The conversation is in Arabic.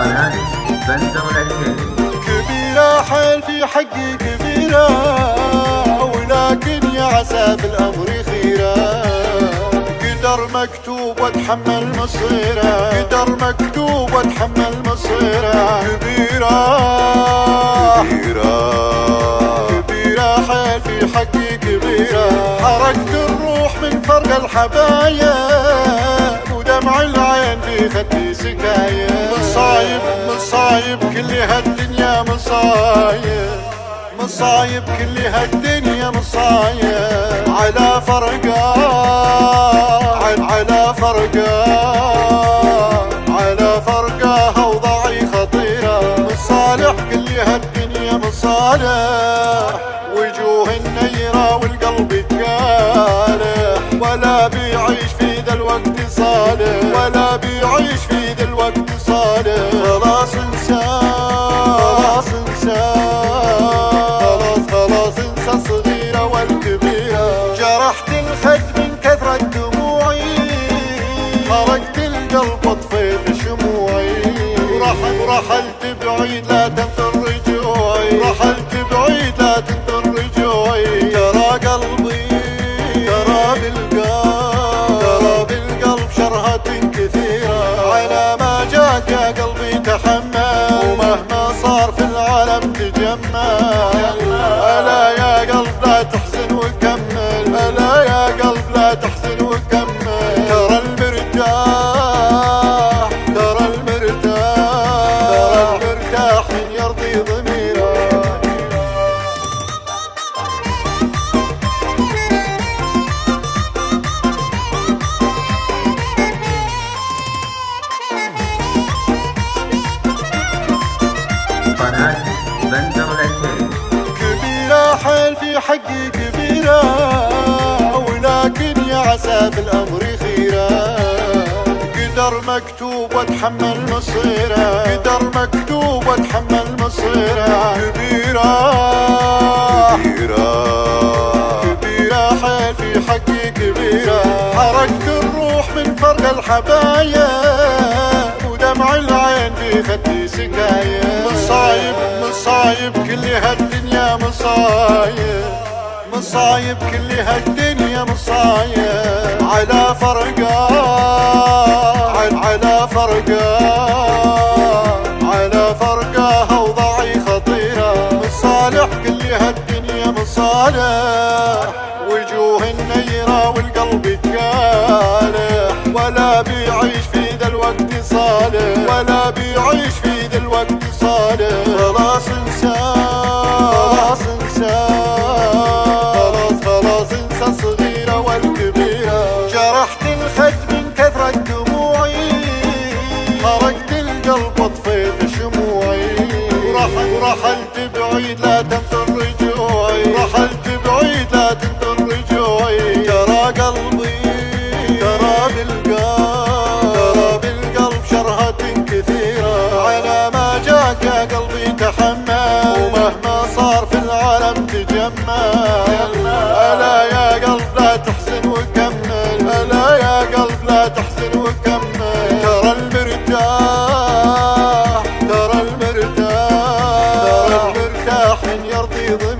قناة بندر العتيبي. كبيرة حيل في حقي كبيرة، ولكن يا عسى في الأمر خيرة. قدر مكتوب واتحمل مصيره، قدر مكتوب واتحمل مصيره. كبيرة كبيرة كبيرة حيل في حقي كبيرة. حركت الروح من فرق الحبايب، ودمع العين في خدي سكاية. مصايب مصايب كل هالدنيا مصايب، مصايب كل هالدنيا مصايب. على فرقة على فرقة على فرقة أوضاعي خطيرة. مصالح كل هالدنيا مصالح، وجوه النيرة والقلب يتكالح. ولا بيعيش في ذا الوقت صالح، ولا بيعيش في ذا الوقت صالح. خلاص انسان خلاص انسان خلاص انسى الصغيرة والكبيرة. جرحت الخد من كثرة دموعي، حرقت القلب وطفيت شموعي. ورحلت بعيد لا تنثر رجوعي، رحلت بعيد لا تنثر رجوعي. ترى قلبي ترى بالقلب شرهة كثيرة. على ما جاك يا قلبي تحمل، ومهما صار في العالم تجمل. ألا يا قلب لا تحزن وكمل، ألا يا قلب لا تحزن وكمل. ترى المرتاح ترى المرتاح ترى المرتاح من يرضي ضميره. قناة بندر العتيبي. كبيرة حيل في حقي كبيرة، ولكن يا عسى في الأمر خيرة. قدر مكتوب واتحمل مصيره، قدر مكتوب واتحمل مصيره. كبيرة كبيرة كبيرة حيل في حقي كبيرة. حركت الروح من فرق الحبايب، ودمع العين في خدي سكاية. مصايب مصايب كل هالدنيا مصايب، مصايب كل هالدنيا مصايب. على فرقة على فرقة على فرقة أوضاعي خطيرة. مصالح كل هالدنيا مصالح، وجوه النيرة والقلب يتكالح. ولا بيعيش في ذا الوقت صالح، ولا بيعيش في ذا الوقت صالح. خلاص انسان خلاص انسان خلاص انسى الصغيرة والكبيرة. جرحت الخد من كثرة دموعي، حرقت القلب وطفيت شموعي. ورحلت بعيد لا تنثر رجوعي، رحلت بعيد لا تنثر رجوعي. ترى قلبي ترى بالقلب شرهة كثيرة. على ما جاك يا قلبي تحمل، ومهما صار في العالم تجمل. ألا يا قلب لا تحزن وكمل، ألا يا قلب لا تحزن وكمل. ترى المرتاح ترى المرتاح من يرضي ضميره.